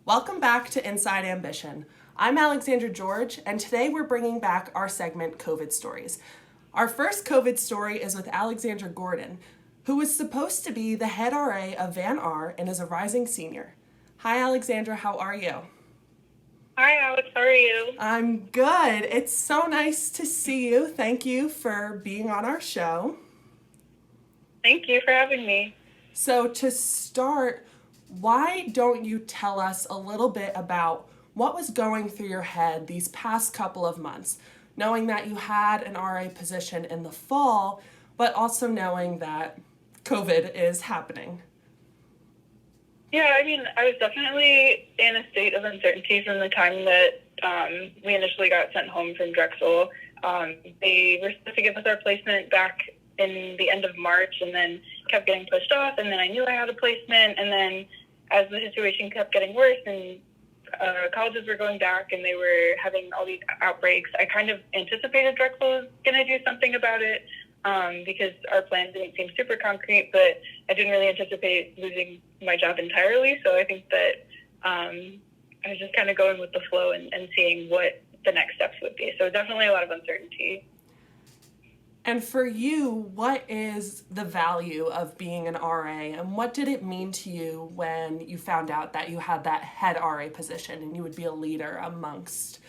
Welcome back to Inside Ambition. I'm Alexandra Gordon, and today we're bringing back our segment, COVID Stories. Our first COVID story is with Alexandra Gordon, who was supposed to be the head RA of Van R and is a rising senior. Hi, Alexandra, how are you? Hi, Alex, how are you? I'm good. It's so nice to see you. Thank you for being on our show. Thank you for having me. So to start, why don't you tell us a little bit about what was going through your head these past couple of months, knowing that you had an RA position in the fall, but also knowing that COVID is happening? Yeah, I was definitely in a state of uncertainty from the time that we initially got sent home from Drexel. They were supposed to give us our placement back in the end of March and then kept getting pushed off, and then I knew I had a placement, and then as the situation kept getting worse and colleges were going back and they were having all these outbreaks, I kind of anticipated Drexel was going to do something about it because our plan didn't seem super concrete, but I didn't really anticipate losing my job entirely, so I think that I was just kind of going with the flow and seeing what the next steps would be. So definitely a lot of uncertainty. And for you, what is the value of being an RA, and what did it mean to you when you found out that you had that head RA position and you would be a leader amongst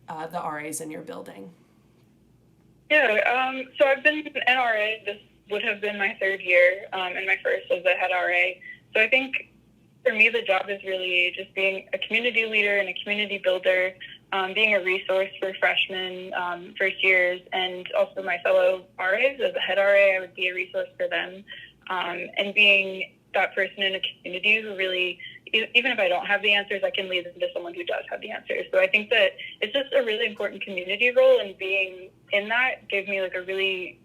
the RAs in your building? Yeah, so I've been an RA. This would have been my third year, and my first as a head RA. So I think for me, the job is really just being a community leader and a community builder, being a resource for freshmen, first years, and also my fellow RAs. As a head RA, I would be a resource for them, and being that person in a community who really, even if I don't have the answers, I can lead them to someone who does have the answers. So I think that it's just a really important community role, and being in that gave me like a really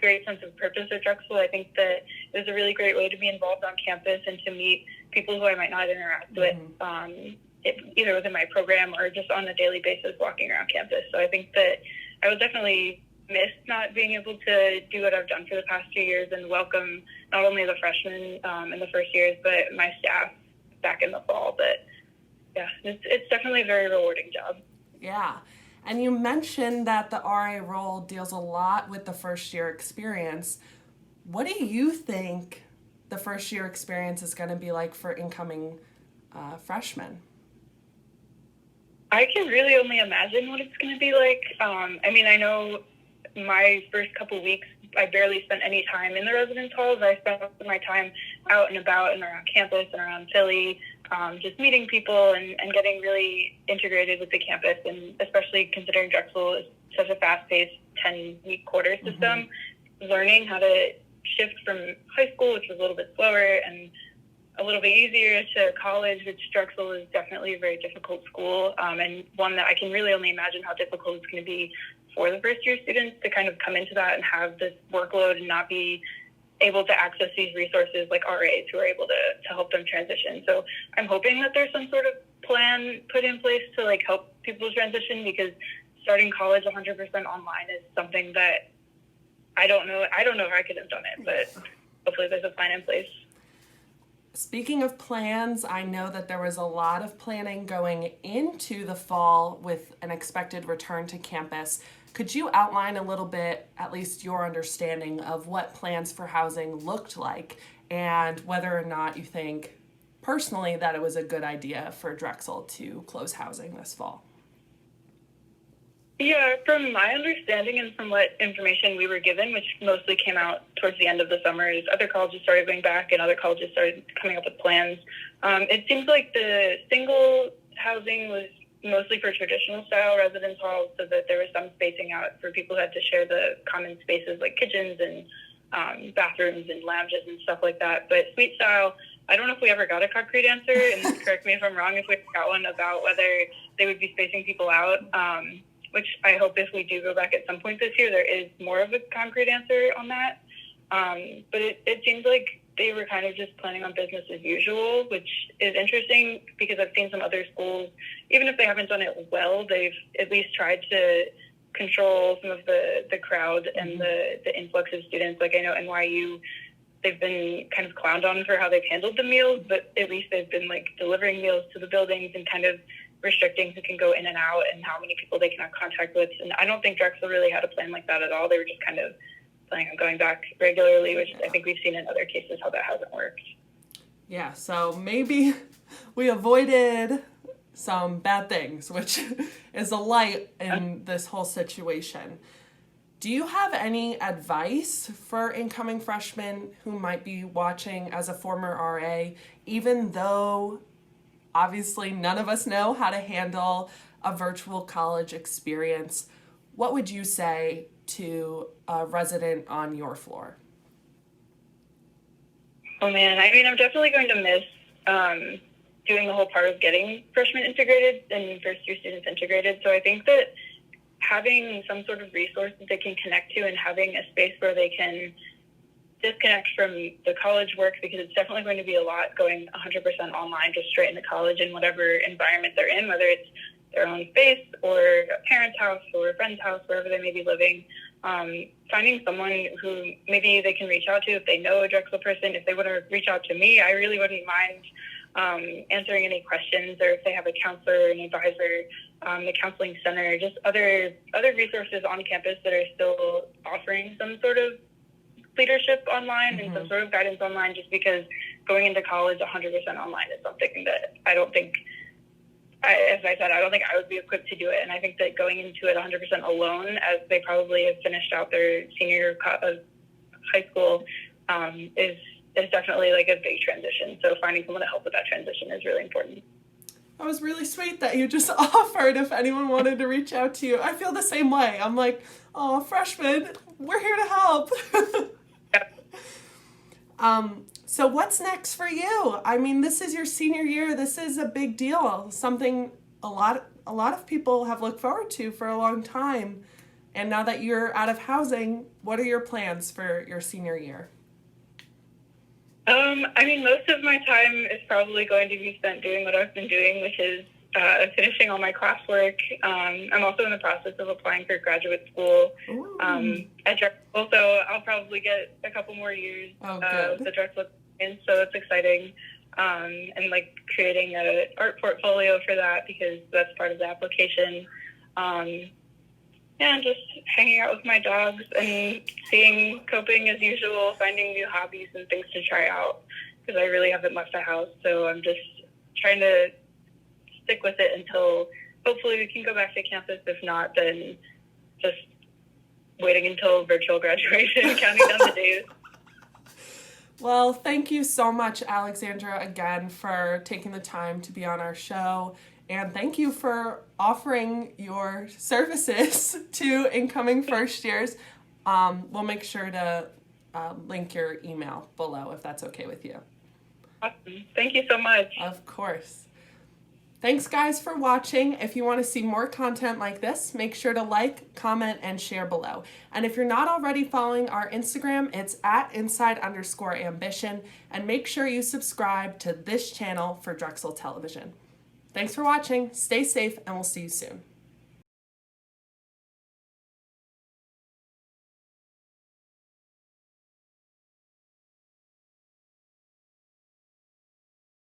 great sense of purpose at Drexel. I think that it was a really great way to be involved on campus and to meet people who I might not interact with, either within my program or just on a daily basis walking around campus. So I think that I will definitely miss not being able to do what I've done for the past 2 years and welcome not only the freshmen in the first years, but my staff back in the fall. But yeah, it's definitely a very rewarding job. Yeah. And you mentioned that the RA role deals a lot with the first year experience. What do you think the first year experience is going to be like for incoming freshmen? I can really only imagine what it's going to be like. I know my first couple weeks, I barely spent any time in the residence halls. I spent most of my time out and about and around campus and around Philly, just meeting people and getting really integrated with the campus, and especially considering Drexel is such a fast-paced 10-week quarter system, learning how to shift from high school, which was a little bit slower and a little bit easier, to college, which Drexel is definitely a very difficult school, and one that I can really only imagine how difficult it's going to be for the first year students to kind of come into that and have this workload and not be able to access these resources like RAs who are able to help them transition. So I'm hoping that there's some sort of plan put in place to like help people transition, because starting college 100% online is something that I don't know if I could have done it, but hopefully there's a plan in place. Speaking of plans, I know that there was a lot of planning going into the fall with an expected return to campus. Could you outline a little bit, at least your understanding of what plans for housing looked like, and whether or not you think personally that it was a good idea for Drexel to close housing this fall? Yeah, from my understanding and from what information we were given, which mostly came out towards the end of the summer, is other colleges started going back and other colleges started coming up with plans. It seems like the single housing was mostly for traditional style residence halls, so that there was some spacing out for people who had to share the common spaces like kitchens and bathrooms and lounges and stuff like that. But suite style, I don't know if we ever got a concrete answer, and correct me if I'm wrong if we got one, about whether they would be spacing people out. Which I hope if we do go back at some point this year, there is more of a concrete answer on that. But it seems like they were kind of just planning on business as usual, which is interesting because I've seen some other schools, even if they haven't done it well, they've at least tried to control some of the crowd and the influx of students. Like I know NYU they've been kind of clowned on for how they've handled the meals, but at least they've been like delivering meals to the buildings and kind of restricting who can go in and out and how many people they can have contact with. And I don't think Drexel really had a plan like that at all. They were just kind of planning on going back regularly, which I think we've seen in other cases how that hasn't worked. Yeah, so maybe we avoided some bad things, which is a light in this whole situation. Do you have any advice for incoming freshmen who might be watching as a former RA, even though obviously none of us know how to handle a virtual college experience? What would you say to a resident on your floor? Oh man, I mean, I'm definitely going to miss doing the whole part of getting freshmen integrated and first year students integrated. So I think that having some sort of resource that they can connect to and having a space where they can disconnect from the college work, because it's definitely going to be a lot going 100% online, just straight into college in whatever environment they're in, whether it's their own space or a parent's house or a friend's house, wherever they may be living. Finding someone who maybe they can reach out to if they know a Drexel person. If they want to reach out to me, I really wouldn't mind answering any questions, or if they have a counselor, an advisor, the counseling center, just other resources on campus that are still offering some sort of leadership online and some sort of guidance online, just because going into college 100% online is something that I don't think, as I said, I don't think I would be equipped to do it. And I think that going into it 100% alone, as they probably have finished out their senior year of high school, is definitely like a big transition. So finding someone to help with that transition is really important. That was really sweet that you just offered if anyone wanted to reach out to you. I feel the same way. I'm like, oh, freshmen, we're here to help. So what's next for you? I mean, this is your senior year. This is a big deal. Something a lot of people have looked forward to for a long time. And now that you're out of housing, what are your plans for your senior year? I mean, most of my time is probably going to be spent doing what I've been doing, which is finishing all my classwork. I'm also in the process of applying for graduate school at Drexel, so I'll probably get a couple more years of the Drexel experience, so that's exciting. And like creating an art portfolio for that, because that's part of the application. And just hanging out with my dogs and coping as usual, finding new hobbies and things to try out, because I really haven't left the house. So I'm just trying to stick with it until hopefully we can go back to campus. If not, then just waiting until virtual graduation, counting down the days. Well, thank you so much, Alexandra, again, for taking the time to be on our show. And thank you for offering your services to incoming first years. We'll make sure to link your email below if that's okay with you. Awesome. Thank you so much. Of course. Thanks, guys, for watching. If you want to see more content like this, make sure to like, comment, and share below. And if you're not already following our Instagram, it's @inside_ambition. And make sure you subscribe to this channel for Drexel Television. Thanks for watching, stay safe, and we'll see you soon.